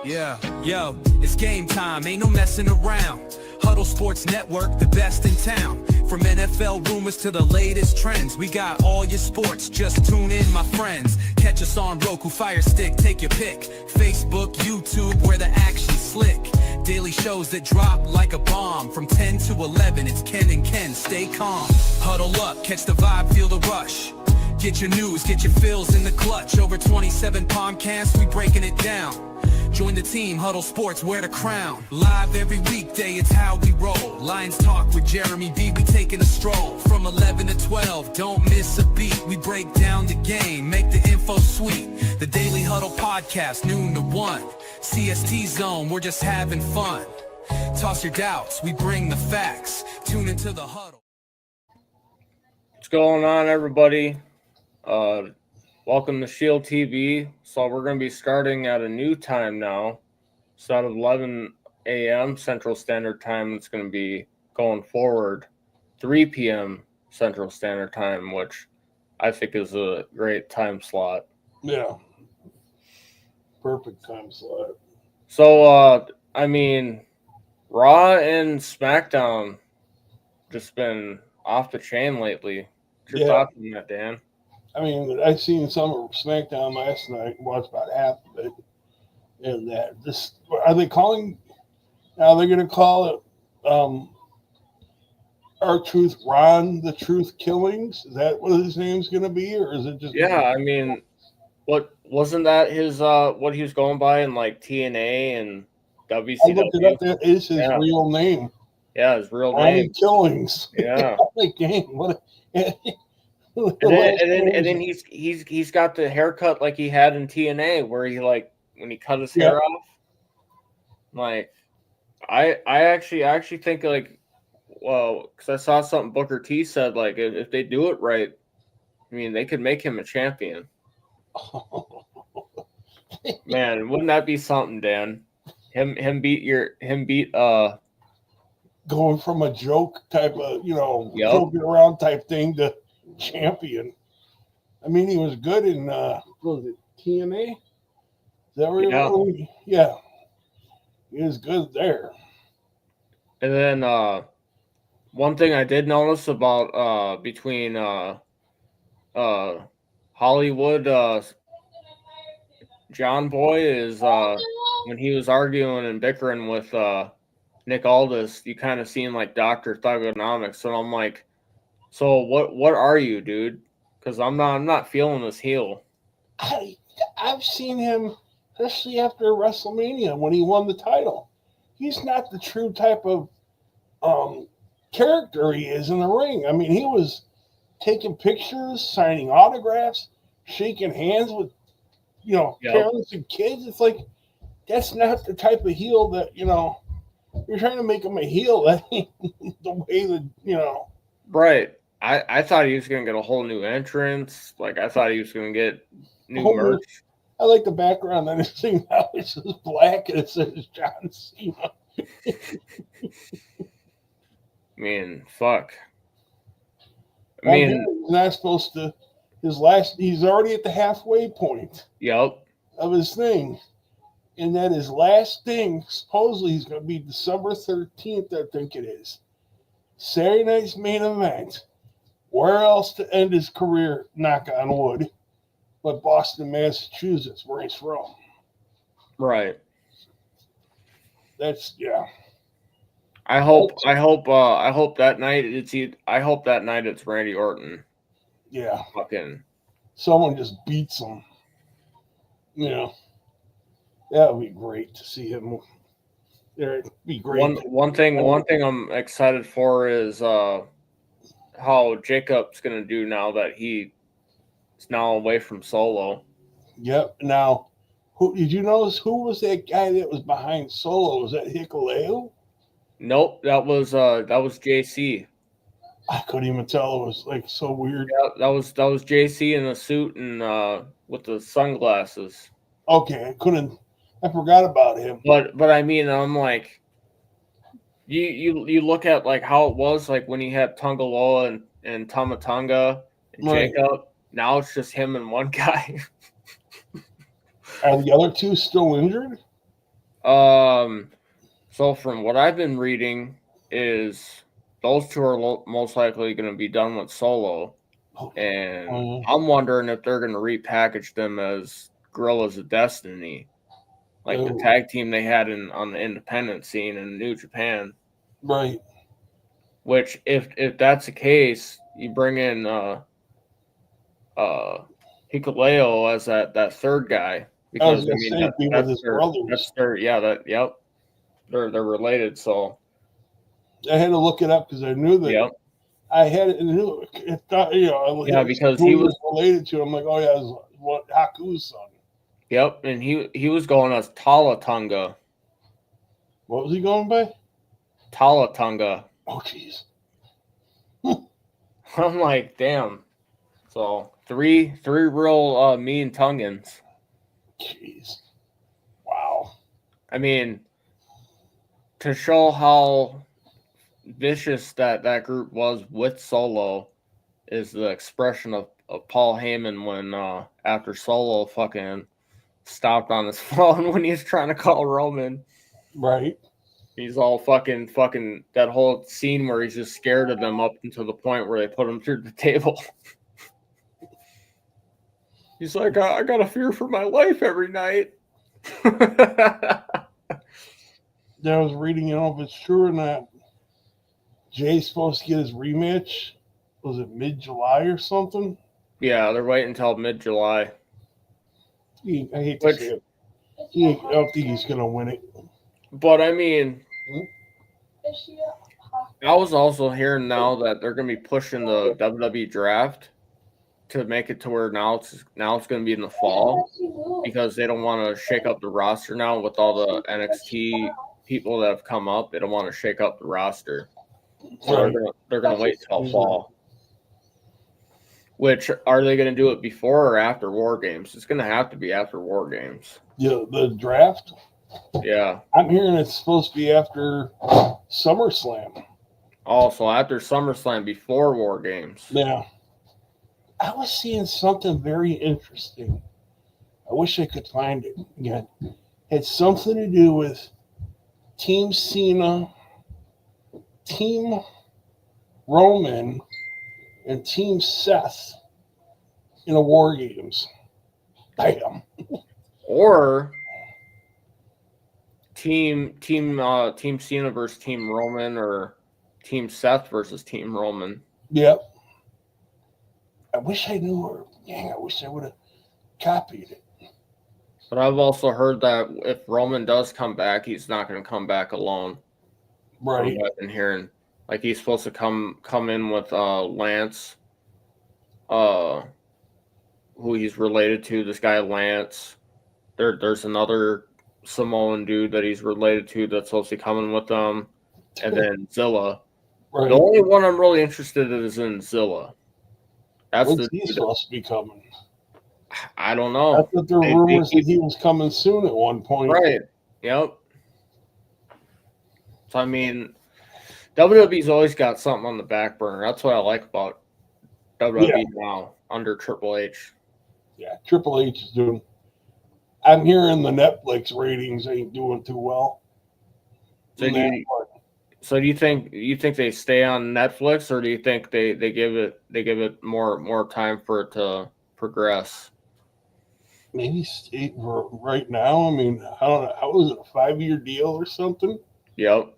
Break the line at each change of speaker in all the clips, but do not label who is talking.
Yeah, yo, it's game time, ain't no messing around. Huddle Sports Network, the best in town. From NFL rumors to the latest trends, we got all your sports, just tune in, my friends. Catch us on Roku, Fire Stick, take your pick. Facebook, YouTube, where the action's slick. Daily shows that drop like a bomb. From 10 to 11, it's Ken and Ken, stay calm. Huddle up, catch the vibe, feel the rush. Get your news, get your fills in the clutch. Over 27 podcasts, we breaking it down. Join the team, Huddle Sports, wear the crown. Live every weekday, it's how we roll. Lions Talk with Jeremy B, we taking a stroll. From 11 to 12, don't miss a beat. We break down the game, make the info sweet. The Daily Huddle Podcast, noon to 1. CST Zone, we're just having fun. Toss your doubts, we bring the facts. Tune into the Huddle.
What's going on, everybody? Welcome to Shield TV. So we're going to be starting at a new time now. Instead of 11 a.m. Central Standard Time, it's going to be going forward 3 p.m. Central Standard Time, which I think is a great time slot.
Yeah. Perfect time slot.
So, Raw and SmackDown just been off the chain lately. What's your thoughts on that, Dan?
I mean, I seen some of SmackDown last night, watched about half of it. And that this are they calling now they're gonna call it R-Truth Ron the Truth Killings? Is that what his name's gonna be, or is it just
what wasn't that his what he was going by in like TNA and WCW?
I looked it up, that is his real name.
Yeah, his real
Ronnie
name.
Killings.
Yeah.
Like, dang, what
And then he's got the haircut like he had in TNA, where he like when he cut his hair off. Like, I actually think like, well, because I saw something Booker T said, like if they do it right, I mean they could make him a champion. Man, wouldn't that be something, Dan? Him beat
going from a joke type of joking around type thing to champion. I mean, he was good in was it TNA? Is that where yeah, he was good there.
And then one thing I did notice about between Hollywood John Boy is when he was arguing and bickering with Nick Aldis, you kind of seen like Dr. Thugonomics, and I'm like, so what are you, dude? Because I'm not feeling this heel.
I've seen him, especially after WrestleMania when he won the title. He's not the true type of character he is in the ring. I mean, he was taking pictures, signing autographs, shaking hands with parents and kids. It's like that's not the type of heel that you're trying to make him a heel. That ain't the way that
Right. I thought he was going to get a whole new entrance. Like, I thought he was going to get new merch.
I like the background on this thing now. It's just black and it says John Cena.
I mean, fuck.
He's not supposed to. He's already at the halfway point.
Yep.
Of his thing. And that his last thing, supposedly, he's going to be December 13th, I think it is. Saturday night's main event. Where else to end his career, knock on wood, but Boston, Massachusetts, where he's from.
Right.
That's
I hope that night it's Randy Orton.
Yeah.
Fucking
someone just beats him. That would be great to see him. It'd be great.
One thing I'm excited for is how Jacob's gonna do now that he is now away from Solo.
Yep. Now, who did you notice? Who was that guy that was behind Solo? Was that Hikuleo?
Nope, that was JC.
I couldn't even tell. It was like so weird.
Yeah, that was JC in a suit and with the sunglasses.
Okay, I forgot about him.
But I mean, I'm like, you look at like how it was like when he had Tungaloa and Tamatonga and Jacob. Now it's just him and one guy.
Are the other two still injured?
So from what I've been reading is those two are most likely going to be done with Solo. And I'm wondering if they're going to repackage them as Guerrillas of Destiny, like the tag team they had on the independent scene in New Japan.
Right.
Which, if that's the case, you bring in Hikuleo as that third guy, because
that's
they're related. So
I had to look it up because I knew that.
Yep.
I had it, it thought,
because he was
related to. I'm like, oh yeah, it's what Haku's son.
Yep, and he was going as Talatunga.
What was he going by?
Talatunga.
Oh jeez.
I'm like, damn. So three real mean Tungans.
Jeez. Wow.
I mean, to show how vicious that group was with Solo is the expression of Paul Heyman when after Solo fucking stopped on his phone when he was trying to call Roman.
Right.
He's all fucking that whole scene where he's just scared of them up until the point where they put him through the table. He's like, I got a fear for my life every night.
I was reading, if it's true or not. Jay's supposed to get his rematch. Was it mid-July or something?
Yeah, they're waiting until mid-July.
I hate to say it. I don't think he's going to win it.
But, I mean, I was also hearing now that they're going to be pushing the WWE draft to make it to where now it's going to be in the fall because they don't want to shake up the roster now with all the NXT people that have come up. They don't want to shake up the roster. So they're going to wait till fall. Which, are they going to do it before or after War Games? It's going to have to be after War Games.
Yeah, the draft?
Yeah.
I'm hearing it's supposed to be after SummerSlam.
Also, after SummerSlam, before War Games.
Yeah. I was seeing something very interesting. I wish I could find it again. It had something to do with Team Cena, Team Roman, and Team Seth in a War Games. Damn.
Or Team Cena versus Team Roman, or Team Seth versus Team Roman.
Yep. I wish I knew her. Dang, I wish I would have copied it.
But I've also heard that if Roman does come back, he's not going to come back alone.
Right.
I've been hearing, like, he's supposed to come in with Lance, who he's related to. This guy Lance. There's another Samoan dude that he's related to that's supposed to be coming with them, and then Zilla. Right. The only one I'm really interested in is in Zilla.
When's he supposed to be coming?
I don't know.
I thought there were rumors that he was coming soon at one point.
Right. Yep. So, I mean, WWE's always got something on the back burner. That's what I like about WWE now under Triple H.
Yeah, Triple H is doing. I'm hearing the Netflix ratings ain't doing too well.
So do you think they stay on Netflix, or do you think they give it more time for it to progress?
Maybe stay for right now. I mean, I don't know. How was it, a 5-year deal or something?
Yep.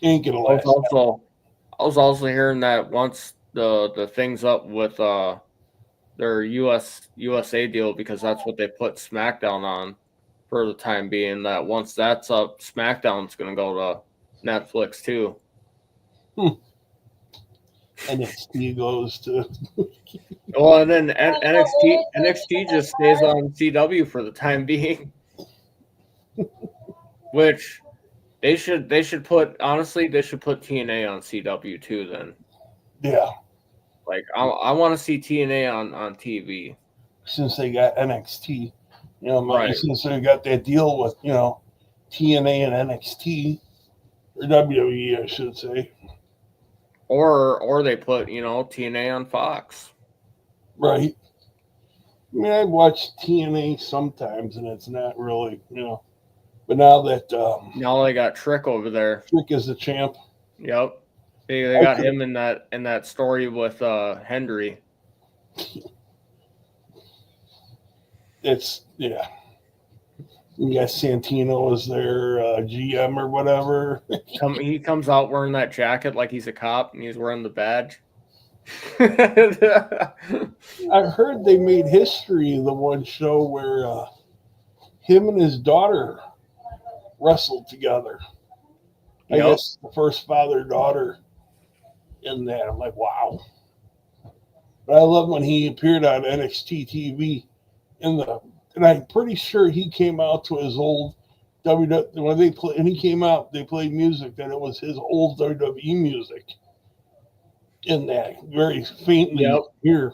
Ain't gonna last.
I was also hearing that once the thing's up with their USA deal, because that's what they put SmackDown on for the time being, that once that's up, SmackDown's going to go to Netflix too.
NXT goes to.
Well, and then NXT just stays on CW for the time being, which they should put, honestly, they should put TNA on CW too. Then,
yeah,
like I want to see TNA on TV
since they got NXT.
Right.
Since they got that deal with TNA and NXT, or WWE, I should say.
Or they put, TNA on Fox.
Right. I mean, I watch TNA sometimes, and it's not really, But now that
Now they got Trick over there.
Trick is the champ.
Yep. They got him in that story with Hendry.
It's You got Santino as their GM or whatever.
He comes out wearing that jacket like he's a cop and he's wearing the badge.
I heard they made history the one show where him and his daughter wrestled together. I guess the first father-daughter in that. I'm like, wow. But I love when he appeared on NXT TV and I'm pretty sure he came out to his old WWE when he came out, they played music that it was his old WWE music in that very faintly here.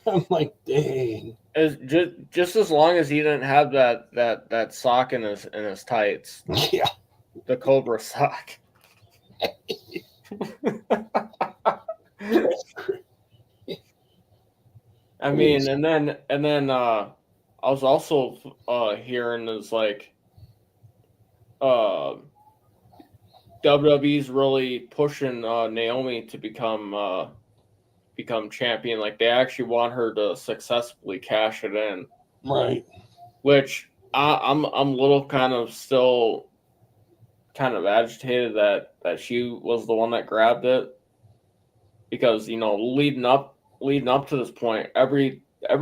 I'm like, dang.
Just as long as he didn't have that sock in his tights.
Yeah.
The Cobra sock. I mean, and then I was also hearing is like WWE's really pushing Naomi to become champion. Like they actually want her to successfully cash it in.
Right.
Which I'm a little kind of still kind of agitated that she was the one that grabbed it. Because, leading up to this point, every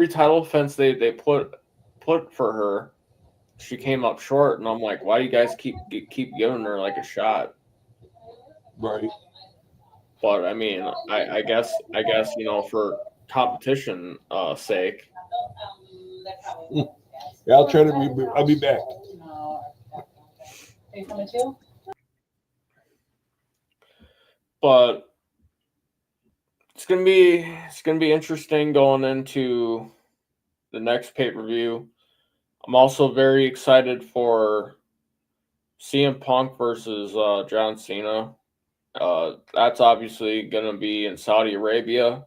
title defense they put for her, she came up short, and I'm like, why do you guys keep giving her like a shot?
Right.
But I mean, I guess for competition sake.
Yeah, I'll try to I'll be back.
Are you coming too?
But it's gonna be interesting going into the next pay-per-view. I'm also very excited for CM Punk versus John Cena. That's obviously gonna be in Saudi Arabia.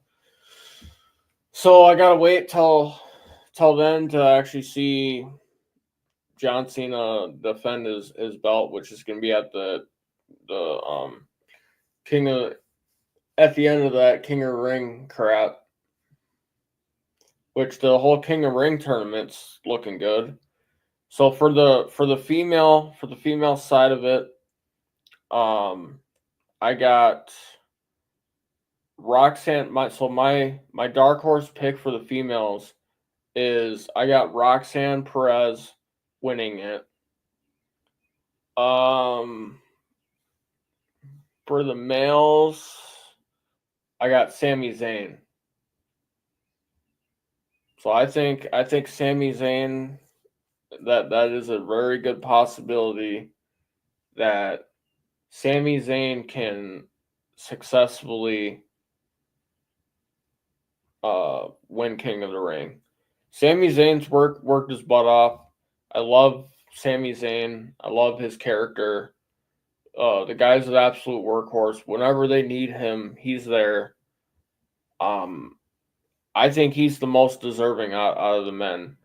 So I gotta wait till then to actually see John Cena defend his belt, which is gonna be at the King of. At the end of that King of the Ring crap, which the whole King of the Ring tournament's looking good. So for the female side of it, I got Roxanne. My dark horse pick for the females is I got Roxanne Perez winning it. For the males, I got Sami Zayn. So I think Sami Zayn, that is a very good possibility that Sami Zayn can successfully win King of the Ring. Sami Zayn's worked his butt off. I love Sami Zayn. I love his character. The guy's an absolute workhorse. Whenever they need him, he's there. I think he's the most deserving out of the men.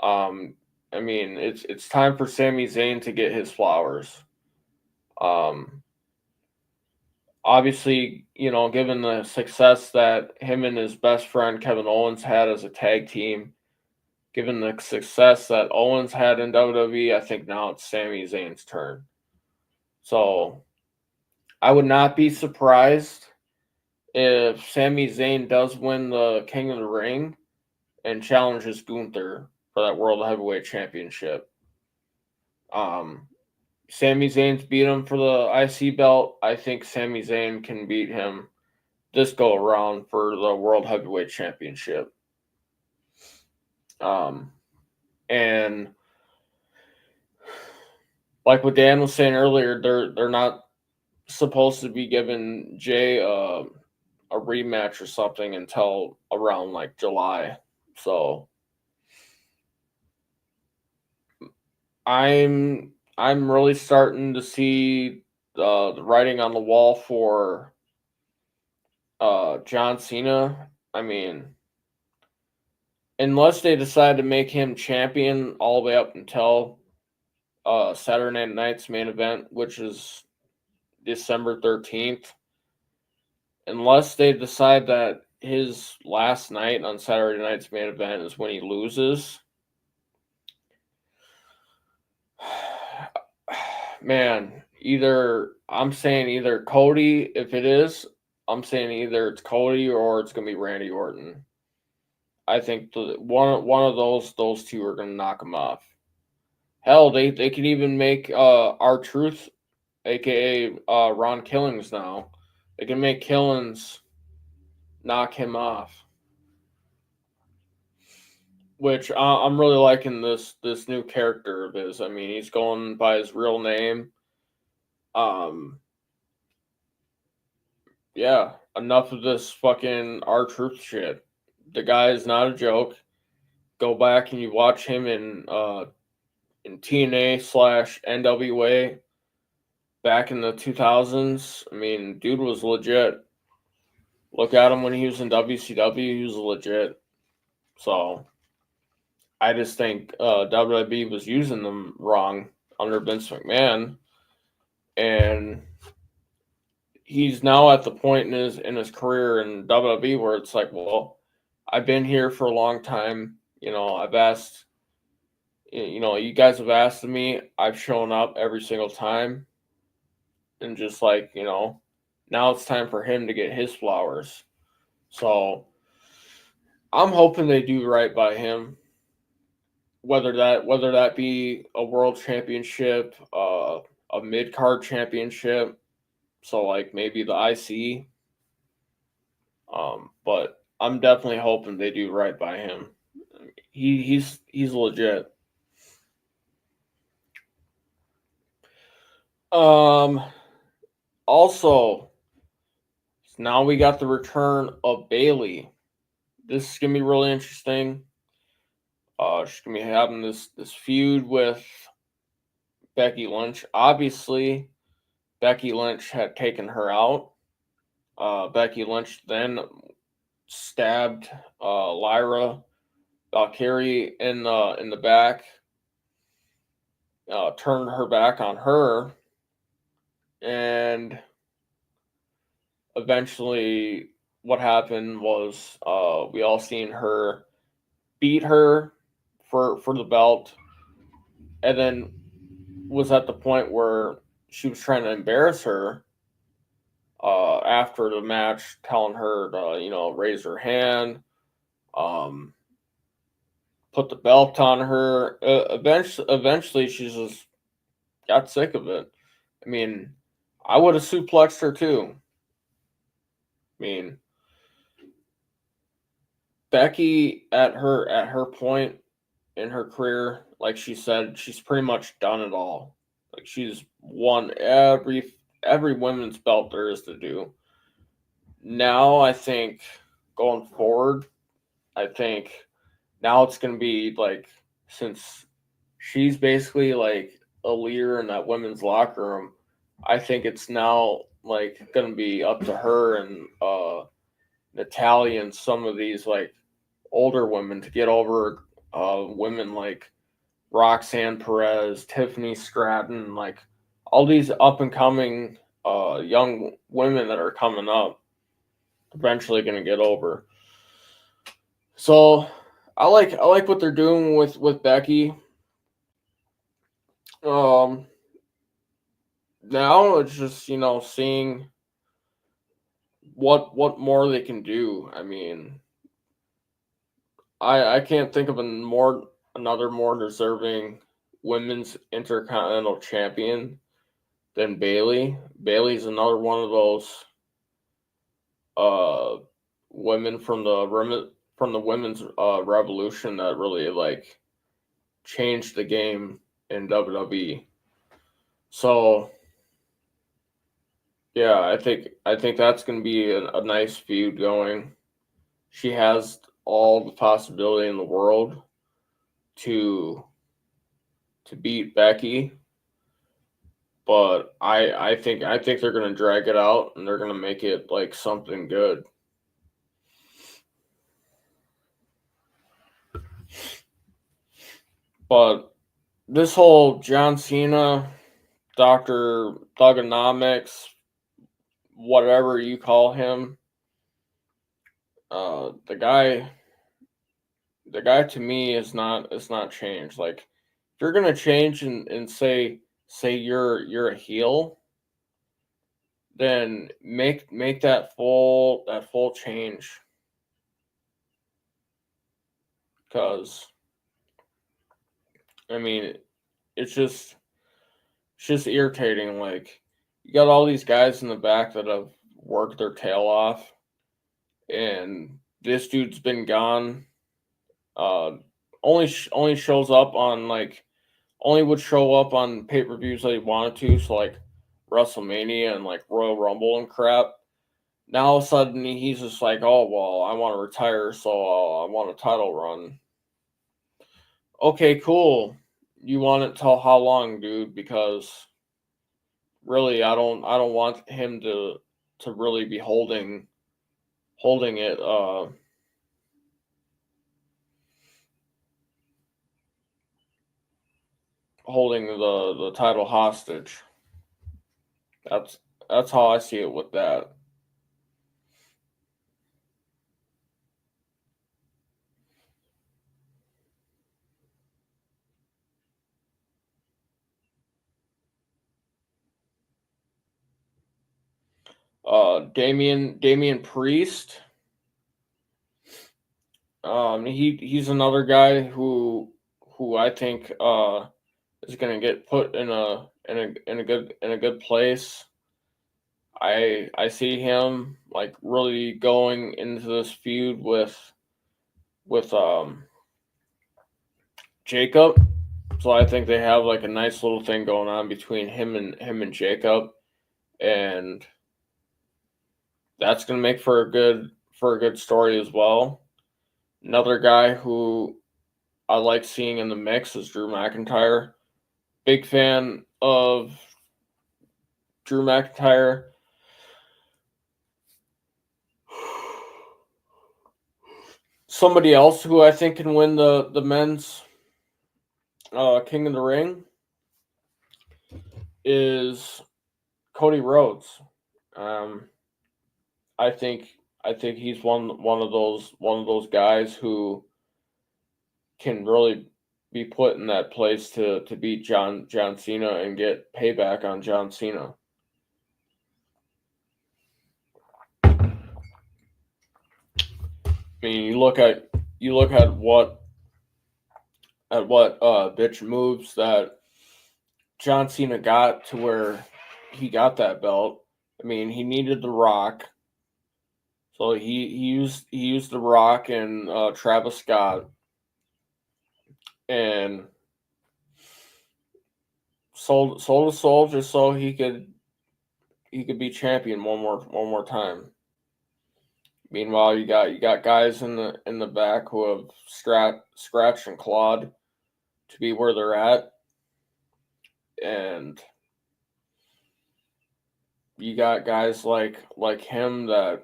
I mean, it's time for Sami Zayn to get his flowers. Obviously, given the success that him and his best friend Kevin Owens had as a tag team, given the success that Owens had in WWE, I think now it's Sami Zayn's turn. So I would not be surprised if Sami Zayn does win the King of the Ring and challenges Gunther for that World Heavyweight Championship. Sami Zayn's beat him for the IC belt. I think Sami Zayn can beat him this go around for the World Heavyweight Championship. And like what Dan was saying earlier, they're not supposed to be giving Jay a rematch or something until around like July. So I'm really starting to see the writing on the wall for John Cena. I mean, unless they decide to make him champion all the way up until Saturday night's main event, which is December 13th. Unless they decide that his last night on Saturday night's main event is when he loses. Man, I'm saying either Cody, if it is, I'm saying either it's Cody or it's gonna be Randy Orton. I think one of those two are gonna knock him off. Hell, they can even make R-Truth, aka Ron Killings now. They can make Killings knock him off. Which I'm really liking this new character of his. I mean, he's going by his real name. Yeah, enough of this fucking R-Truth shit. The guy is not a joke. Go back and you watch him in TNA/NWA back in the 2000s. I mean, dude was legit. Look at him when he was in WCW. He was legit. So I just think WWE was using them wrong under Vince McMahon, and he's now at the point in his career in WWE where it's like, well, I've been here for a long time. You know, I've asked. You know, you guys have asked me. I've shown up every single time, and just like, you know, now it's time for him to get his flowers. So I'm hoping they do right by him. Whether that be a world championship, a mid-card championship, so like maybe the IC. But I'm definitely hoping they do right by him. He's legit. Also, now we got the return of Bayley. This is gonna be really interesting. She's gonna be having this feud with Becky Lynch. Obviously, Becky Lynch had taken her out. Becky Lynch then stabbed Lyra Valkyrie in the back. Turned her back on her, and eventually what happened was we all seen her beat her for the belt, and then was at the point where she was trying to embarrass her after the match, telling her to, you know, raise her hand, put the belt on her. Eventually she just got sick of it. I mean, I would have suplexed her too. I mean, Becky at her point in her career, like she said, she's pretty much done it all. Like, she's won every women's belt there is to do. Now I think going forward, I think now it's gonna be like, since she's basically like a leader in that women's locker room, I think it's now like gonna be up to her and Natalia and some of these like older women to get over women like Roxanne Perez, Tiffany Stratton, like all these up and coming young women that are coming up, eventually going to get over. So I like what they're doing with Becky. Now it's just, you know, seeing what more they can do. I mean, I can't think of another more deserving women's intercontinental champion than Bayley. Bayley's another one of those women from the women's revolution that really like changed the game in WWE. So yeah, I think that's going to be a nice feud going. She has all the possibility in the world to beat Becky, but I think they're going to drag it out and they're going to make it like something good. But this whole John Cena, Dr. Thugonomics, whatever you call him, the guy to me is not changed. Like, if you're gonna change and say you're a heel, then make that full change. Because I mean, it's just irritating. Like, you got all these guys in the back that have worked their tail off, and this dude's been gone. Only shows up on, like, only would show up on pay per views that he wanted to, so like WrestleMania and like Royal Rumble and crap. Now all of a sudden he's just like, oh well, I want to retire, so I want a title run. Okay, cool. You want it till how long, dude? Because really, I don't want him to really be holding it. Holding the title hostage. That's how I see it with that. Damian Priest. He's another guy who I think is gonna get put in a good place. I see him like really going into this feud with Jacob. So I think they have like a nice little thing going on between him and Jacob, and that's gonna make for a good story as well. Another guy who I like seeing in the mix is Drew McIntyre. Big fan of Drew McIntyre. Somebody else who I think can win the men's King of the Ring is Cody Rhodes. I think he's one of those guys who can really be put in that place to beat John Cena and get payback on John Cena. I mean, you look at what bitch moves that John Cena got to where he got that belt. I mean, he needed The Rock, so he used The Rock and Travis Scott, and sold his soul just so he could be champion one more time. Meanwhile, you got guys in the back who have scratched and clawed to be where they're at, and you got guys like him that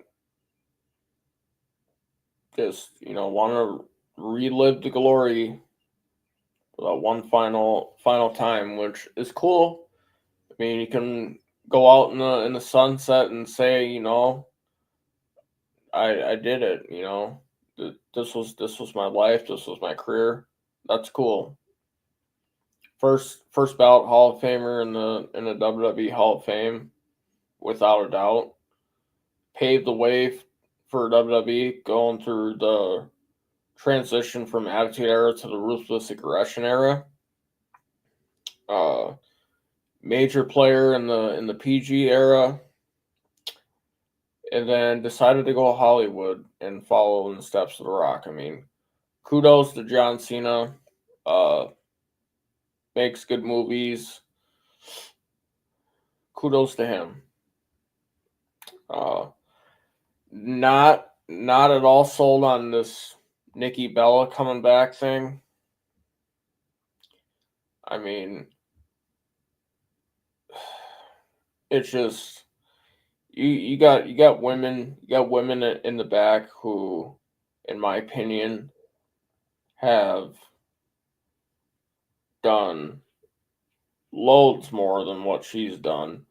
just want to relive the glory for that one final time, which is cool. I mean, you can go out in the sunset and say, I did it. This was my life. This was my career. That's cool. First ballot Hall of Famer in the WWE Hall of Fame, without a doubt. Paved the way for WWE going through the transition from Attitude Era to the Ruthless Aggression Era. Major player in the PG era, and then decided to go Hollywood and follow in the steps of The Rock. I mean, kudos to John Cena. Makes good movies. Kudos to him. Not at all sold on this Nikki Bella coming back thing. I mean, it's just you got women in the back who, in my opinion, have done loads more than what she's done.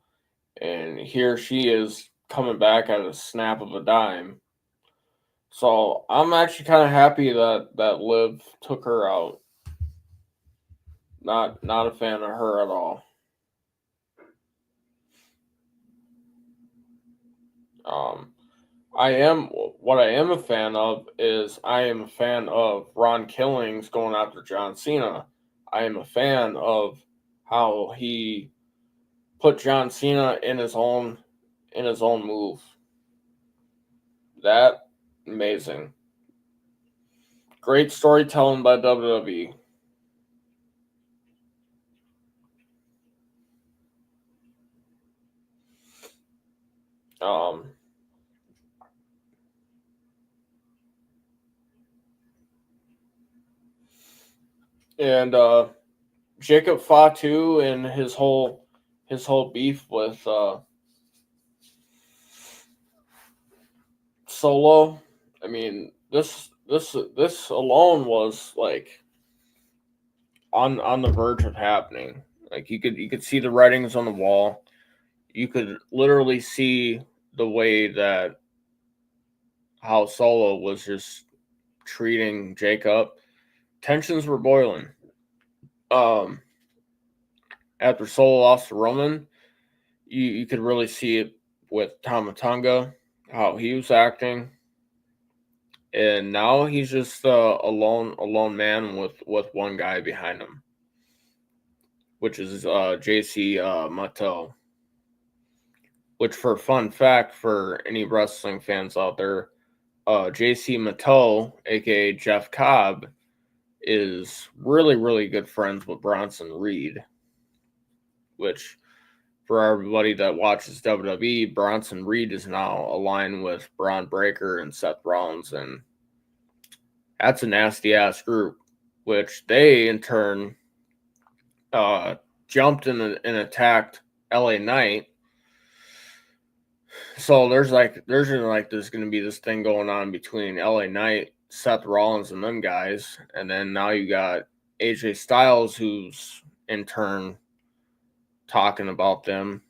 And here she is coming back at a snap of a dime. So I'm actually kind of happy that Liv took her out. Not a fan of her at all. I am a fan of is I am a fan of Ron Killings going after John Cena. I am a fan of how he put John Cena in his own move. That amazing. Great storytelling by WWE. And Jacob Fatu and his whole beef with Solo. I mean, this alone was like on the verge of happening. Like you could see the writings on the wall. You could literally see the way that how Solo was just treating Jacob. Tensions were boiling. After Solo lost to Roman, you could really see it with Tama Tonga, how he was acting. And now he's just a lone man with one guy behind him, which is JC Mattel. Which, for a fun fact for any wrestling fans out there, JC Mattel, aka Jeff Cobb, is really, really good friends with Bronson Reed. Which, for everybody that watches WWE, Bronson Reed is now aligned with Braun Breaker and Seth Rollins, and that's a nasty ass group. Which they in turn jumped and attacked LA Knight. So there's going to be this thing going on between LA Knight, Seth Rollins, and them guys, and then now you got AJ Styles, who's in turn talking about them,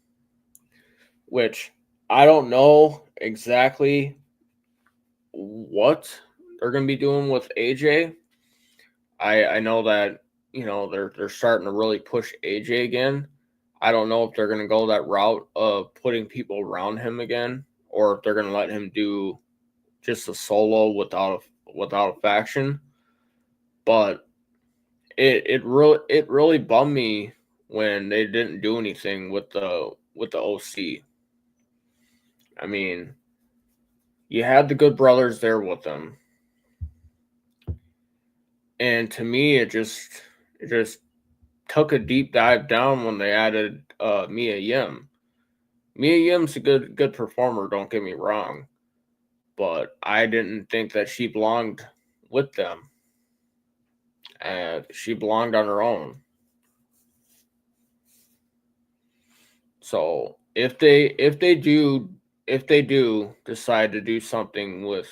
which I don't know exactly what they're going to be doing with AJ. I know that they're starting to really push AJ again. I don't know if they're going to go that route of putting people around him again, or if they're going to let him do just a solo without a faction. But it really bummed me when they didn't do anything with the OC. I mean, you had the Good Brothers there with them, and to me, it just took a deep dive down when they added Mia Yim. Mia Yim's a good performer, don't get me wrong, but I didn't think that she belonged with them. She belonged on her own. So if they do decide to do something with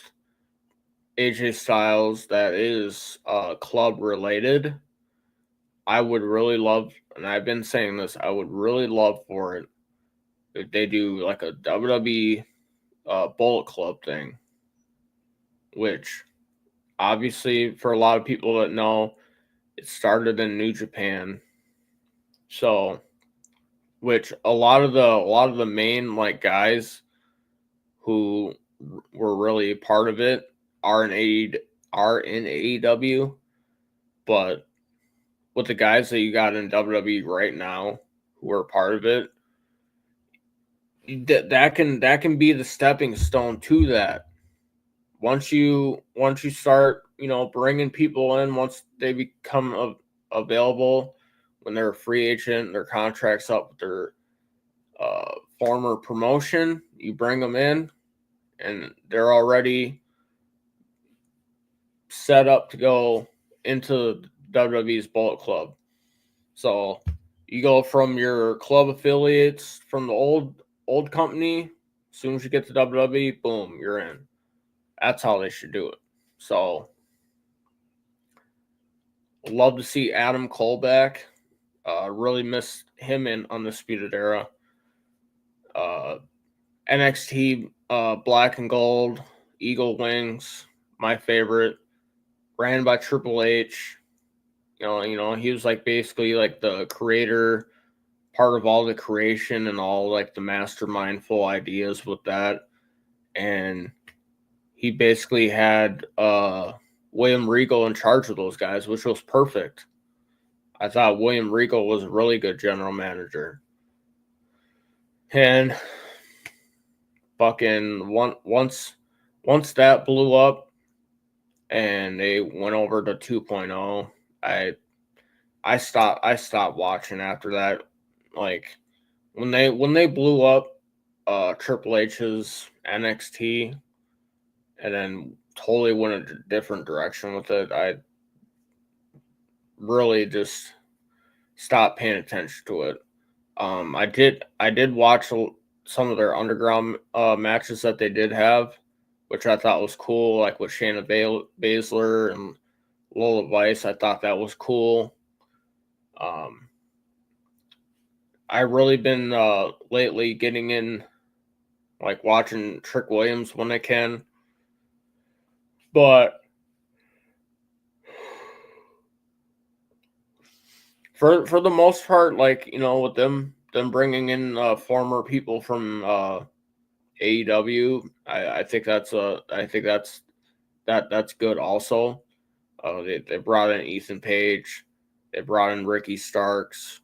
AJ Styles that is club related, I would really love, and I've been saying this, I would really love for it if they do like a WWE Bullet Club thing, which obviously for a lot of people that know, it started in New Japan. So, which a lot of the main like guys who were really part of it are in AEW, but with the guys that you got in WWE right now who are part of it, that can be the stepping stone to that. Once you start, bringing people in, once they become available, when they're a free agent, their contract's up with their former promotion, you bring them in, and they're already set up to go into WWE's Bullet Club. So you go from your club affiliates from the old company. As soon as you get to WWE, boom, you're in. That's how they should do it. So Love to see Adam Cole back. Really miss him in Undisputed Era. NXT Black and Gold, Eagle Wings, my favorite. Ran by Triple H. He was like basically like the creator, part of all the creation and all like the mastermindful ideas with that. And he basically had William Regal in charge of those guys, which was perfect. I thought William Regal was a really good general manager. And fucking once that blew up and they went over to 2.0, I stopped watching after that. Like when they blew up Triple H's NXT and then totally went a different direction with it, I really just stopped paying attention to it. I did watch some of their underground matches that they did have, which I thought was cool, like with Shayna Baszler and Lola Vice. I thought that was cool. I really been lately getting in, like watching Trick Williams when I can, but for the most part, like with them bringing in former people from AEW, I think that's that's good also. They brought in Ethan Page, they brought in Ricky Starks.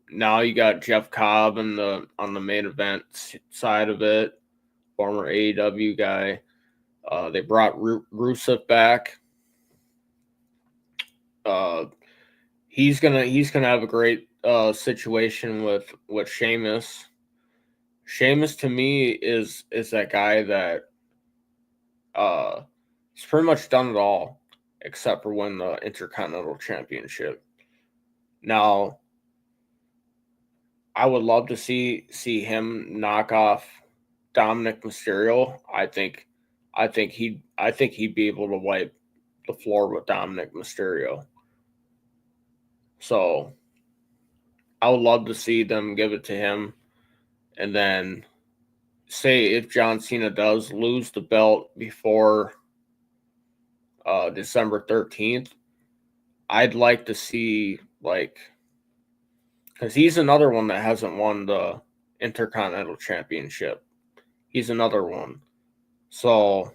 Now you got Jeff Cobb on the main event side of it, former AEW guy. They brought Rusev back. He's gonna have a great situation with Sheamus. Sheamus to me is that guy that he's pretty much done it all except for win the Intercontinental Championship. Now, I would love to see him knock off Dominic Mysterio. I think he'd be able to wipe the floor with Dominic Mysterio. So I would love to see them give it to him. And then say if John Cena does lose the belt before December 13th, I'd like to see, like, because he's another one that hasn't won the Intercontinental Championship. He's another one. So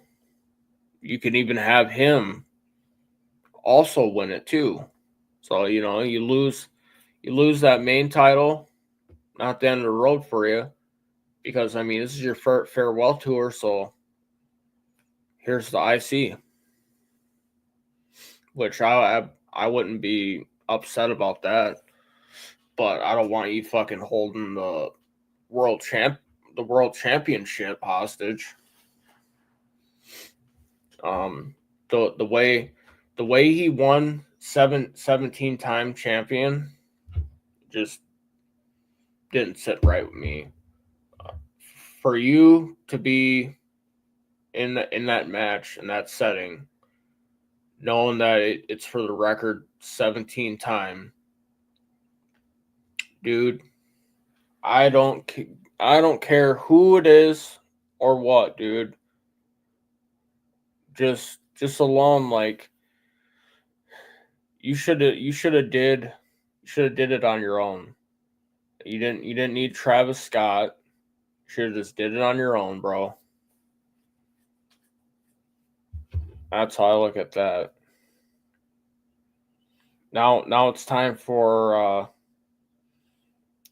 you can even have him also win it too. So, you lose that main title, not the end of the road for you. Because, I mean, this is your farewell tour, so here's the IC. Which I wouldn't be upset about that. But I don't want you fucking holding the world championship hostage. The way he won 17-time champion just didn't sit right with me. For you to be in that match, in that setting, knowing that it's for the record 17 time, dude, I don't care who it is or what, dude. Just alone, like, you should have did it on your own. You didn't need Travis Scott. Should have just did it on your own, bro. That's how I look at that. Now it's time for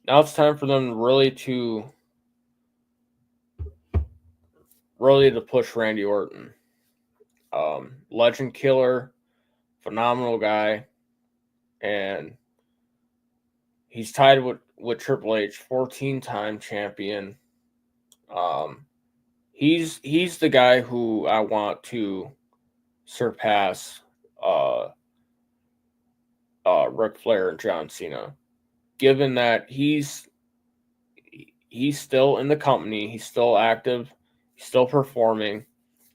them really to push Randy Orton. Legend killer, phenomenal guy, and he's tied with Triple H, 14-time champion. He's the guy who I want to surpass Ric Flair and John Cena, given that he's still in the company, he's still active, he's still performing.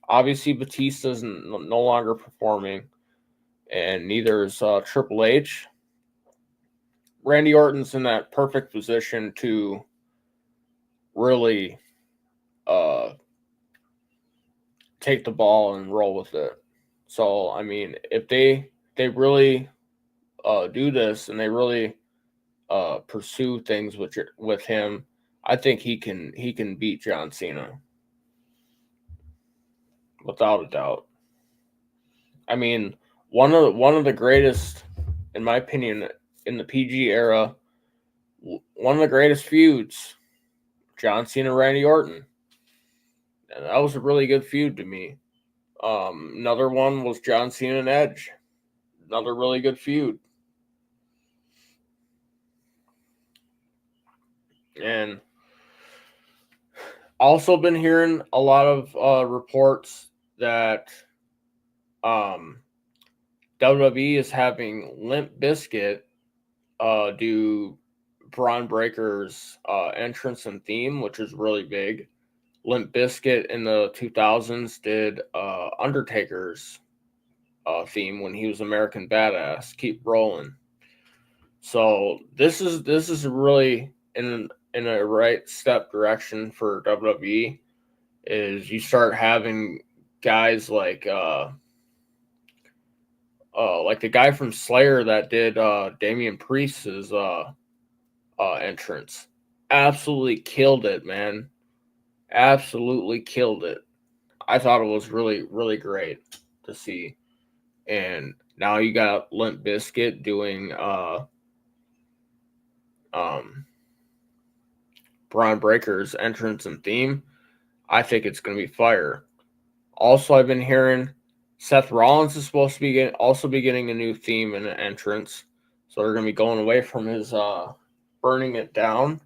Obviously, Batista's no longer performing, and neither is Triple H. Randy Orton's in that perfect position to really take the ball and roll with it. So, I mean, if they really do this and they really pursue things with him, I think he can beat John Cena without a doubt. I mean, one of the greatest, in my opinion, in the PG era, one of the greatest feuds, John Cena, Randy Orton, and that was a really good feud to me. Another one was John Cena and Edge, another really good feud. And also been hearing a lot of reports that WWE is having Limp Bizkit do Braun Breaker's entrance and theme, which is really big. Limp Bizkit in the 2000s did Undertaker's theme when he was American Badass, Keep Rolling. So this is really in a right step direction for WWE. Is you start having guys like the guy from Slayer that did Damian Priest's entrance. Absolutely killed it, man. Absolutely killed it. I thought it was really, really great to see. And now you got Limp Bizkit doing Braun Breaker's entrance and theme. I think it's going to be fire. Also, I've been hearing Seth Rollins is supposed to be getting a new theme and an entrance. So they're going to be going away from his burning it down.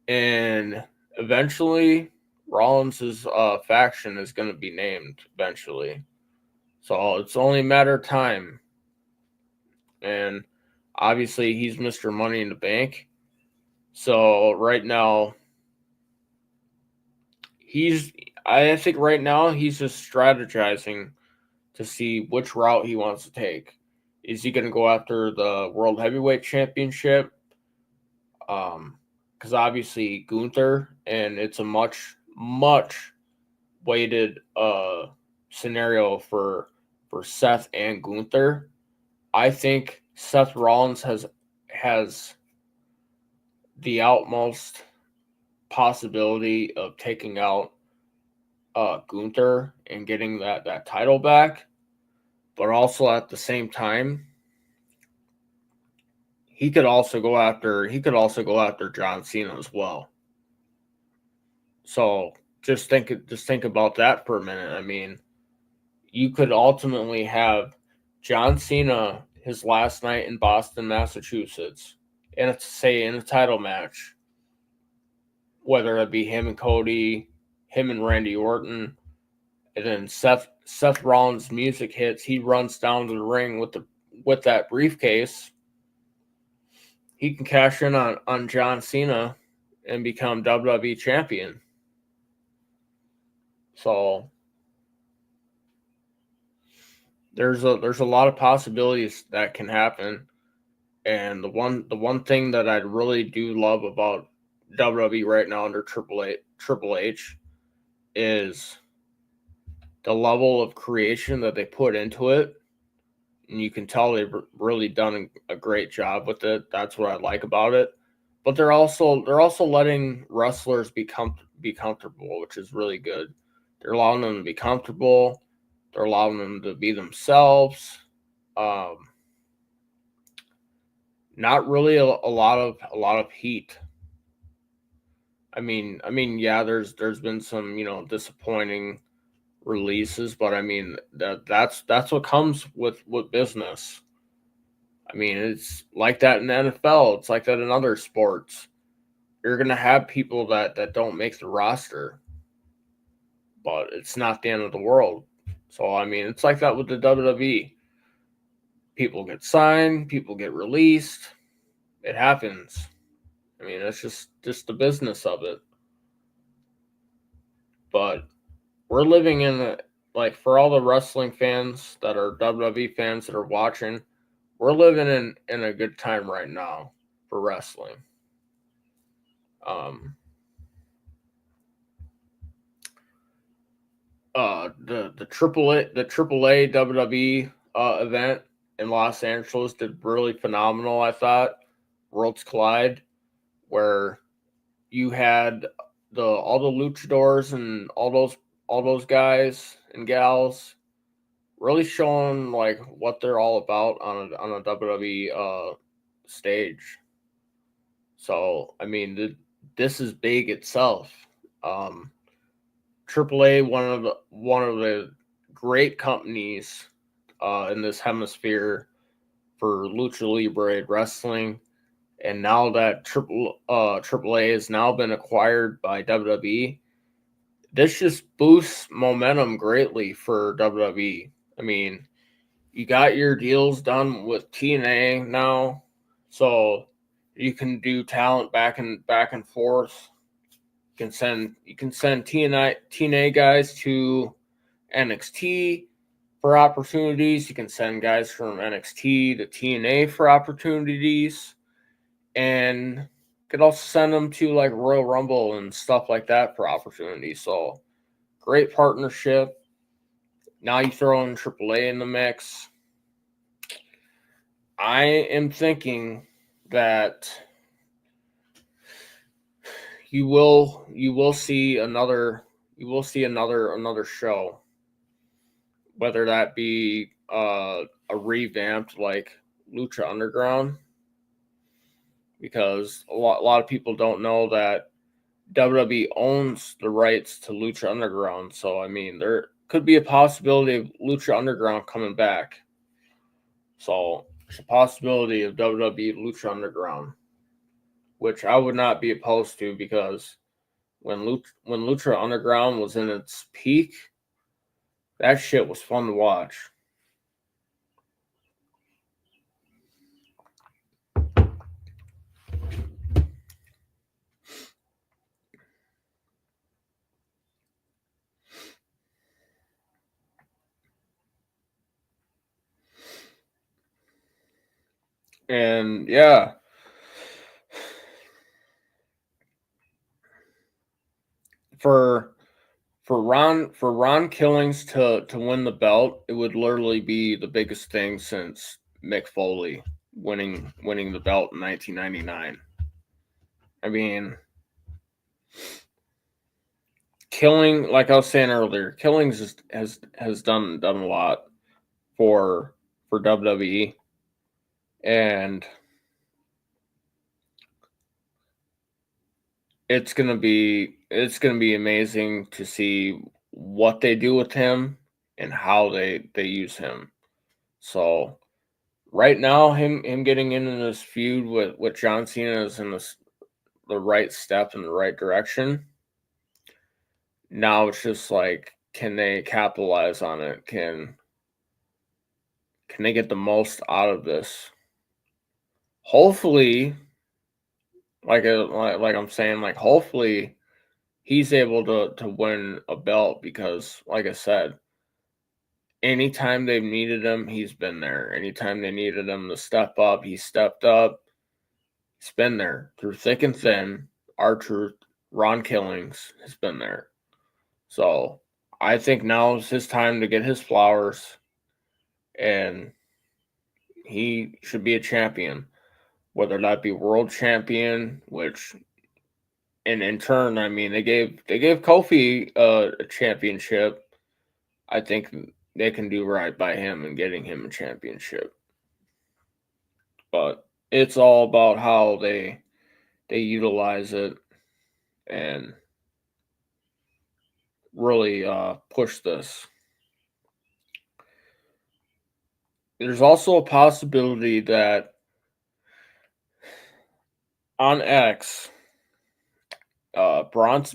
And eventually, Rollins' faction is going to be named eventually. So it's only a matter of time. And obviously, he's Mr. Money in the Bank. So right now, I think right now he's just strategizing to see which route he wants to take. Is he going to go after the World Heavyweight Championship? Because obviously Gunther, and it's a much weighted scenario for Seth and Gunther. I think Seth Rollins has the utmost possibility of taking out Gunther and getting that title back, but also at the same time, he could also go after John Cena as well. So just think about that for a minute. I mean, you could ultimately have John Cena his last night in Boston, Massachusetts, in a title match, whether it be him and Cody, him and Randy Orton, and then Seth Rollins' music hits. He runs down to the ring with that briefcase. He can cash in on John Cena and become WWE champion. So there's a lot of possibilities that can happen. And the one thing that I really do love about WWE right now under Triple H is the level of creation that they put into it. And you can tell they've really done a great job with it. That's what I like about it. But they're also letting wrestlers be comfortable, which is really good. They're allowing them to be comfortable. They're allowing them to be themselves. Not really a lot of heat. I mean, yeah, there's been some disappointing releases, but I mean that's what comes with business. I mean, it's like that in the NFL. It's like that in other sports. You're gonna have people that don't make the roster, but it's not the end of the world. So I mean, it's like that with the WWE. People get signed, people get released. It happens. I mean, it's just the business of it. But we're living in like for all the wrestling fans that are WWE fans that are watching, we're living in a good time right now for wrestling. The AAA WWE event in Los Angeles did really phenomenal, I thought. Worlds Collide, where you had all the luchadors and all those guys and gals really showing like what they're all about on a WWE stage. So I mean, this is big itself. AAA, one of the great companies in this hemisphere for lucha libre wrestling, and now that AAA has now been acquired by WWE, this just boosts momentum greatly for WWE. I mean, you got your deals done with TNA now, so you can do talent back and forth. You can send TNA guys to NXT for opportunities. You can send guys from NXT to TNA for opportunities, and you could also send them to like Royal Rumble and stuff like that for opportunities. So great partnership. Now you throw in AAA in the mix. I am thinking that you will see another show, whether that be a revamped like Lucha Underground, because a lot of people don't know that WWE owns the rights to Lucha Underground. So I mean, there could be a possibility of Lucha Underground coming back. So there's a possibility of WWE Lucha Underground, which I would not be opposed to, because when Lucha Underground was in its peak, that shit was fun to watch. And yeah, for Ron Killings to win the belt, it would literally be the biggest thing since Mick Foley winning the belt in 1999. I mean, like I was saying earlier, Killings has done a lot for WWE, and it's gonna be amazing to see what they do with him and how they use him. So right now, him getting into this feud with John Cena is in the right step in the right direction. Now it's just like, can they capitalize on it? Can they get the most out of this? Hopefully, like I'm saying, like hopefully he's able to win a belt, because like I said, anytime they've needed him, he's been there. Anytime they needed him to step up, he stepped up. He's been there through thick and thin. R-Truth, Ron Killings has been there. So I think now is his time to get his flowers, and he should be a champion, whether that be world champion, which, and in turn, I mean, they gave Kofi a championship. I think they can do right by him and getting him a championship. But it's all about how they utilize it and really push this. There's also a possibility that on X,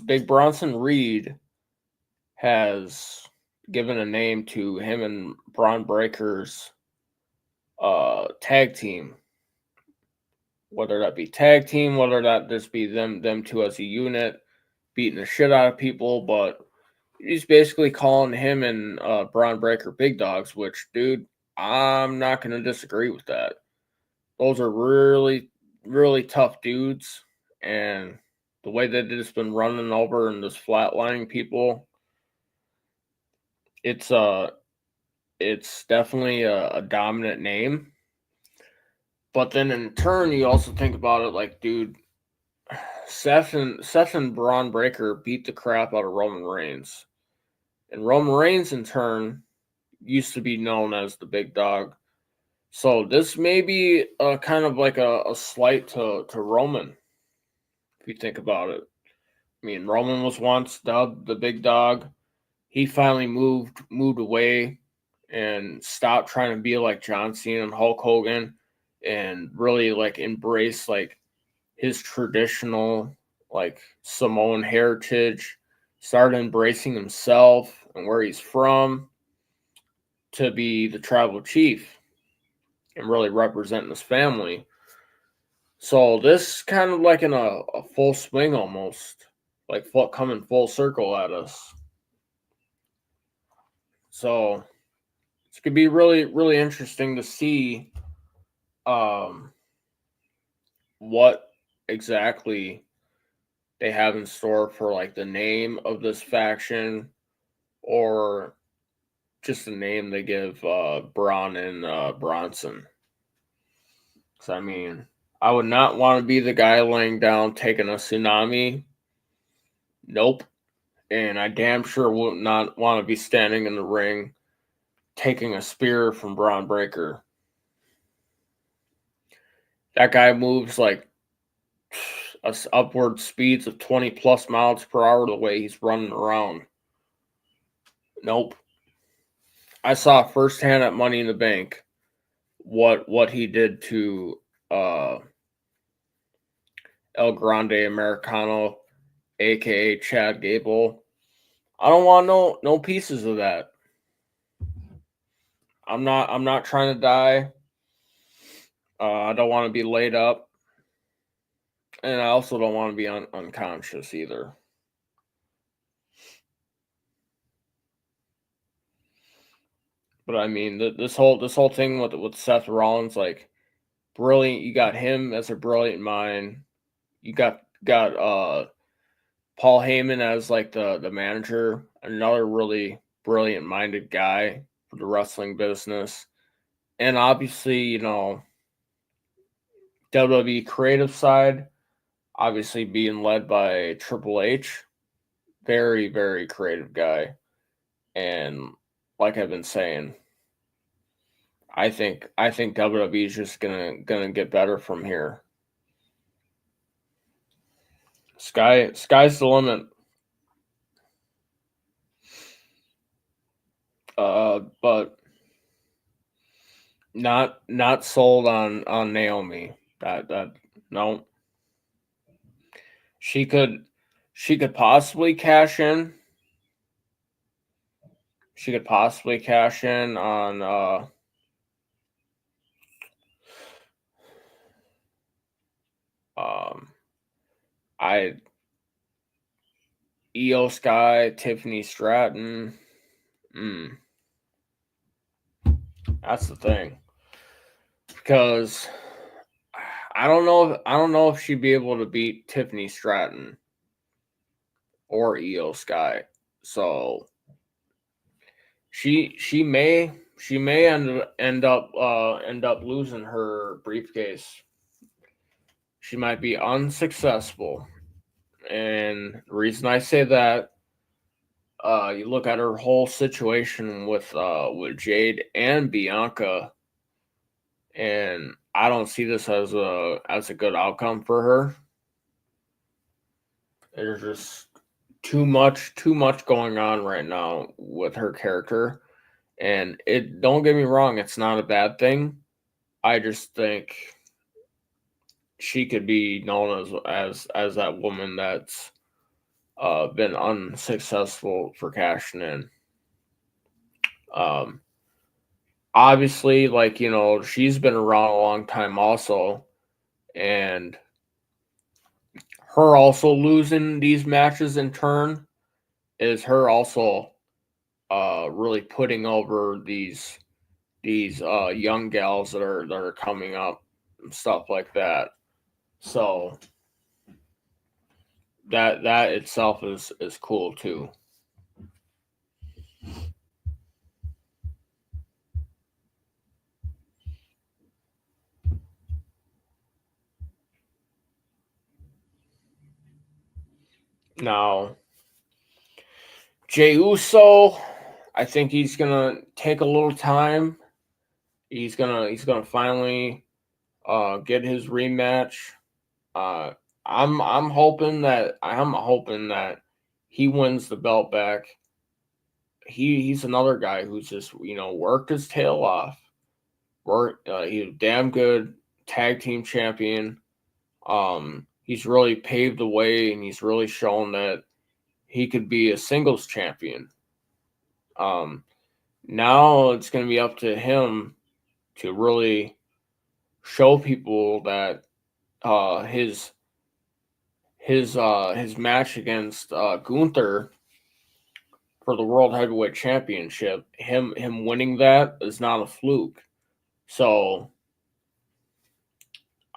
Big Bronson Reed has given a name to him and Braun Breaker's tag team. Whether that be tag team, whether that just be them two as a unit beating the shit out of people, but he's basically calling him and Braun Breaker big dogs, which, dude, I'm not going to disagree with that. Those are really, really tough dudes, and the way that it's been running over and just flatlining people, it's definitely a dominant name. But then in turn, you also think about it like, dude, Seth and Braun Breaker beat the crap out of Roman Reigns. And Roman Reigns, in turn, used to be known as the big dog. So this may be kind of like a slight to Roman, if you think about it. I mean, Roman was once dubbed the big dog. He finally moved away and stopped trying to be like John Cena and Hulk Hogan and really like embrace like his traditional like Samoan heritage, started embracing himself and where he's from to be the tribal chief and really representing his family. So this kind of like in a full swing almost, like coming full circle at us. So it's gonna be really, really interesting to see what exactly they have in store for like the name of this faction or just the name they give Braun and Bronson. So I mean, I would not want to be the guy laying down taking a tsunami. Nope. And I damn sure would not want to be standing in the ring taking a spear from Braun Breaker. That guy moves like upward speeds of 20 plus miles per hour the way he's running around. Nope. I saw firsthand at Money in the Bank what he did to El Grande Americano, aka Chad Gable. I don't want no pieces of that. I'm not trying to die. I don't want to be laid up, and I also don't want to be unconscious either. But I mean, this whole thing with Seth Rollins, like, brilliant. You got him as a brilliant mind. You got Paul Heyman as like the manager, another really brilliant minded guy for the wrestling business, and obviously, you know, WWE creative side, obviously being led by Triple H, very, very creative guy, and like I've been saying, I think WWE is just gonna get better from here. Sky's the limit. But not sold on Naomi. That no. She could possibly cash in. She could possibly cash in on I Io Sky, Tiffany Stratton. That's the thing. Because I don't know if she'd be able to beat Tiffany Stratton or Io Sky. So she may end up losing her briefcase. She might be unsuccessful. And the reason I say that, you look at her whole situation with Jade and Bianca, and I don't see this as a good outcome for her. There's just too much going on right now with her character, and don't get me wrong, it's not a bad thing. I just think she could be known as that woman that's been unsuccessful for cashing in. Obviously, like, you know, she's been around a long time also, and her also losing these matches in turn is her also really putting over these young gals that are coming up and stuff like that. So that itself is cool too. Now, Jey Uso, I think he's gonna take a little time. He's gonna finally get his rematch. Uh, I'm hoping that he wins the belt back. He's another guy who's just worked his tail off. He's a damn good tag team champion. He's really paved the way, and he's really shown that he could be a singles champion. Now it's going to be up to him to really show people that his match against Gunther for the World Heavyweight Championship, him winning that is not a fluke. So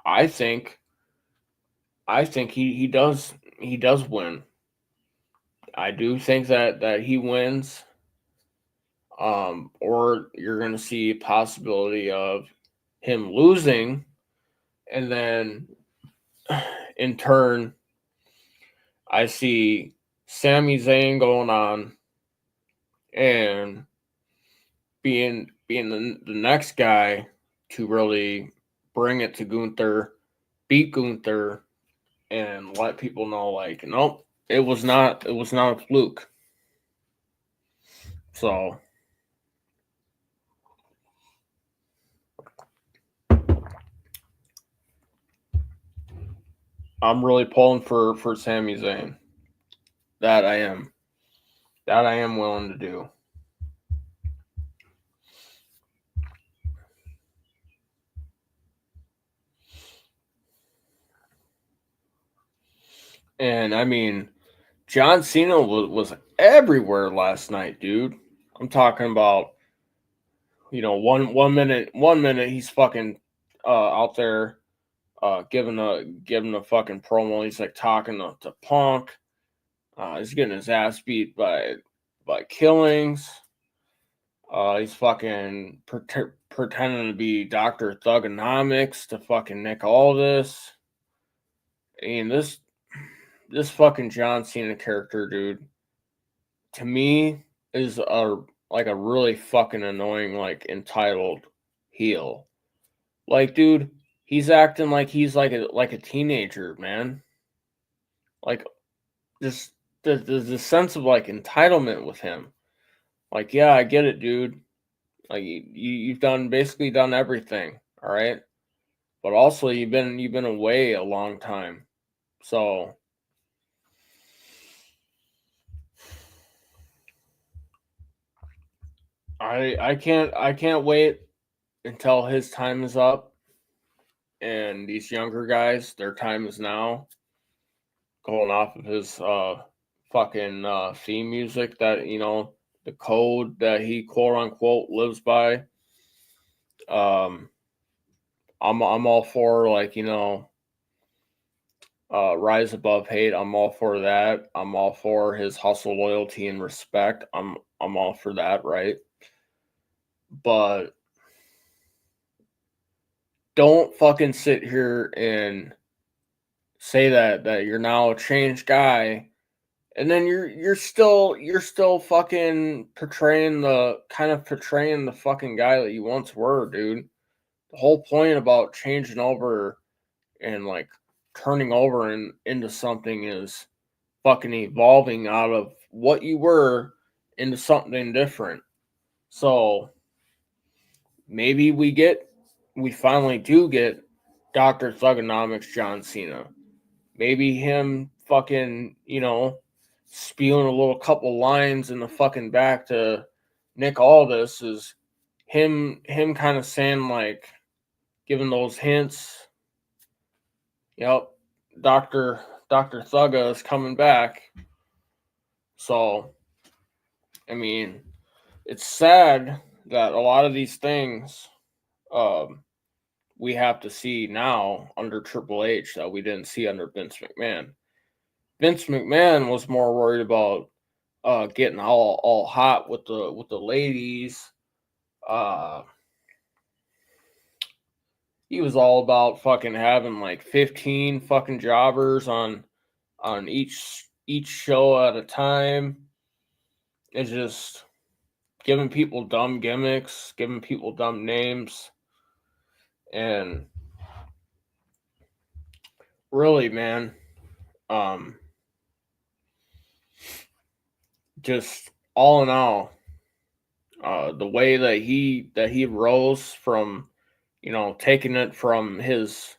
I think he does win. I do think that he wins. Or you're going to see a possibility of him losing, and then in turn, I see Sami Zayn going on and being the next guy to really bring it to Gunther, beat Gunther, and let people know, like, nope, it was not a fluke. So I'm really pulling for Sami Zayn. That I am willing to do. And I mean, John Cena was everywhere last night, dude. I'm talking about, one minute he's fucking out there giving a fucking promo. He's like talking to Punk. He's getting his ass beat by Killings. He's fucking pretending to be Dr. Thugonomics to fucking Nick Aldis. I mean, this fucking John Cena character, dude, to me is a really fucking annoying, like, entitled heel. Like, dude, he's acting like he's like a teenager, man. Like, just the sense of, like, entitlement with him. Like, yeah, I get it, dude. Like, you've basically done everything, all right? But also you've been away a long time. So I can't wait until his time is up, and these younger guys, their time is now. Going off of his fucking theme music that, the code that he quote unquote lives by. I'm all for, like, rise above hate. I'm all for that. I'm all for his hustle, loyalty, and respect. I'm all for that, right? But don't fucking sit here and say that you're now a changed guy, and then you're still fucking portraying the fucking guy that you once were, dude. The whole point about changing over and, like, turning over into something is fucking evolving out of what you were into something different. So maybe we finally do get Dr. Thugonomics John Cena. Maybe him fucking, spewing a little couple lines in the fucking back to Nick Aldis is him kind of saying, like, giving those hints. Yep, Dr. Thugga is coming back. So, I mean, it's sad that a lot of these things we have to see now under Triple H that we didn't see under Vince McMahon. Vince McMahon was more worried about getting all hot with the ladies. He was all about fucking having like 15 fucking jobbers on each show at a time. It's just giving people dumb gimmicks, giving people dumb names, and really, man, just all in all, the way that he rose from, taking it from his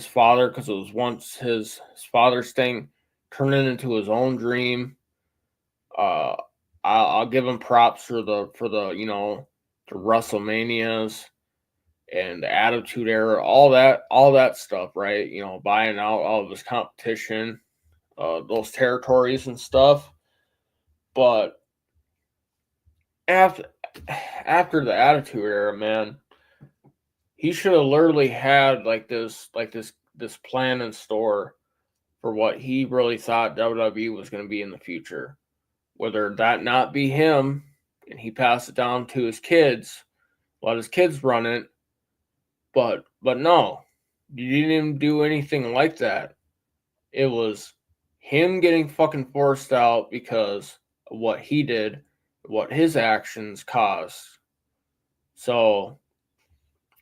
father, because it was once his father's thing, turning into his own dream. I'll give him props for the the WrestleManias and the Attitude Era, all that stuff, right? Buying out all of his competition, those territories and stuff. But after the Attitude Era, man, he should have literally had this plan in store for what he really thought WWE was going to be in the future. Whether that not be him and he passed it down to his kids, let his kids run it. But no, you didn't even do anything like that. It was him getting fucking forced out because of what he did, what his actions caused. So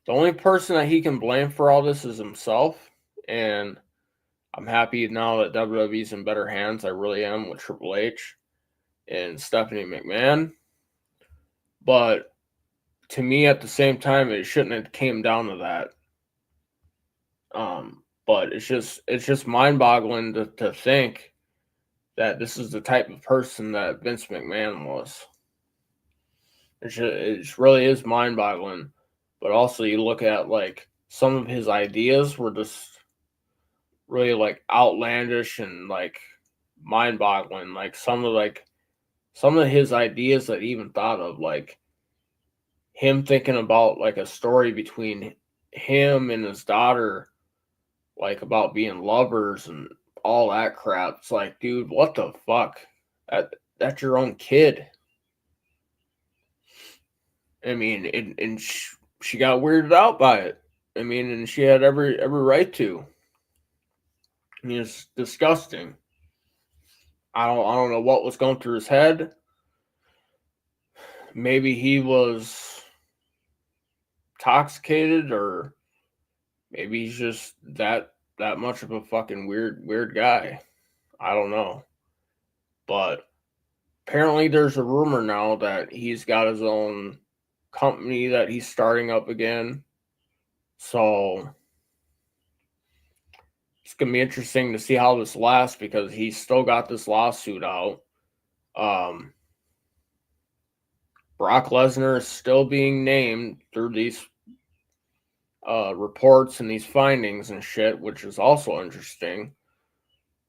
the only person that he can blame for all this is himself. And I'm happy now that WWE's in better hands. I really am, with Triple H and Stephanie McMahon. But to me, at the same time, it shouldn't have came down to that. But it's just mind-boggling to think that this is the type of person that Vince McMahon was. It really is mind-boggling. But also, you look at like some of his ideas were just really like outlandish and like mind-boggling. Like some of his ideas that he even thought of, like him thinking about like a story between him and his daughter, like about being lovers and all that crap. It's like, dude, what the fuck? That's your own kid. I mean, and she got weirded out by it. I mean, and she had every right to. I mean, it's disgusting. I don't know what was going through his head. Maybe he was intoxicated, or maybe he's just that much of a fucking weird guy. I don't know. But apparently there's a rumor now that he's got his own company that he's starting up again. So it's going to be interesting to see how this lasts, because he's still got this lawsuit out. Brock Lesnar is still being named through these reports and these findings and shit, which is also interesting.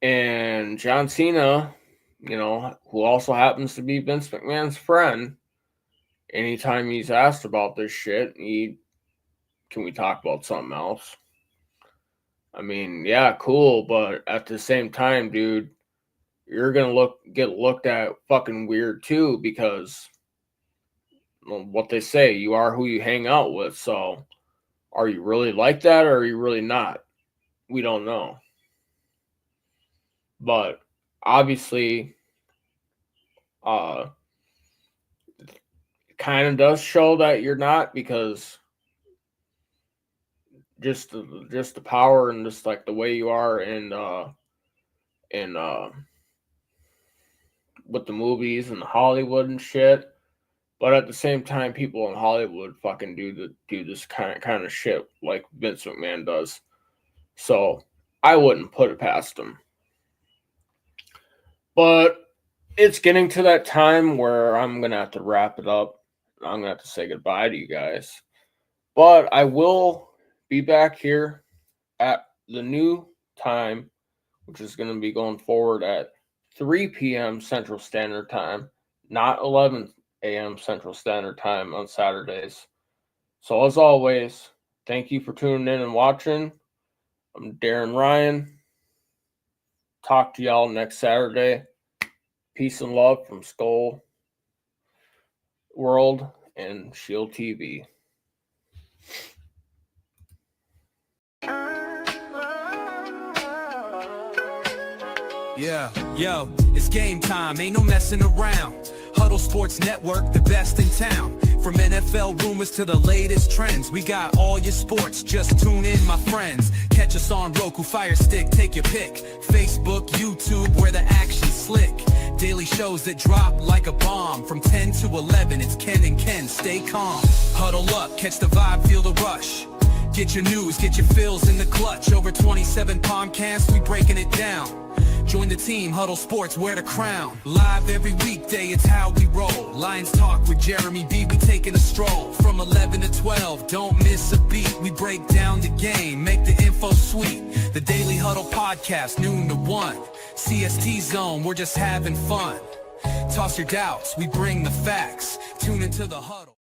And John Cena, who also happens to be Vince McMahon's friend, anytime he's asked about this shit, can we talk about something else? I mean, yeah, cool, but at the same time, dude, you're gonna get looked at fucking weird too, because what they say, you are who you hang out with. So are you really like that, or are you really not? We don't know. But obviously, kind of does show that you're not, because just the power and just like the way you are in with the movies and the Hollywood and shit. But at the same time, people in Hollywood fucking do this kind of shit like Vince McMahon does. So I wouldn't put it past him. But it's getting to that time where I'm gonna have to wrap it up. I'm gonna have to say goodbye to you guys. But I will be back here at the new time, which is gonna be going forward at 3 p.m. Central Standard Time, not 11 a.m. Central Standard Time on Saturdays. So as always, thank you for tuning in and watching. I'm Darren Ryan. Talk to y'all next Saturday. Peace and love from Skull World and Shield TV.
Yeah, yo, it's game time, ain't no messing around. Huddle Sports Network, the best in town. From NFL rumors to the latest trends, we got all your sports, just tune in, my friends. Catch us on Roku, Fire Stick, take your pick. Facebook, YouTube, where the action's slick. Daily shows that drop like a bomb. From 10 to 11, it's Ken and Ken, stay calm. Huddle up, catch the vibe, feel the rush. Get your news, get your fills in the clutch. Over 27 podcasts, we breaking it down. Join the team, Huddle Sports, wear the crown. Live every weekday, it's how we roll. Lions Talk with Jeremy B, we taking a stroll. From 11 to 12, don't miss a beat. We break down the game, make the info sweet. The Daily Huddle Podcast, noon to 1. CST Zone, we're just having fun. Toss your doubts, we bring the facts. Tune into the Huddle.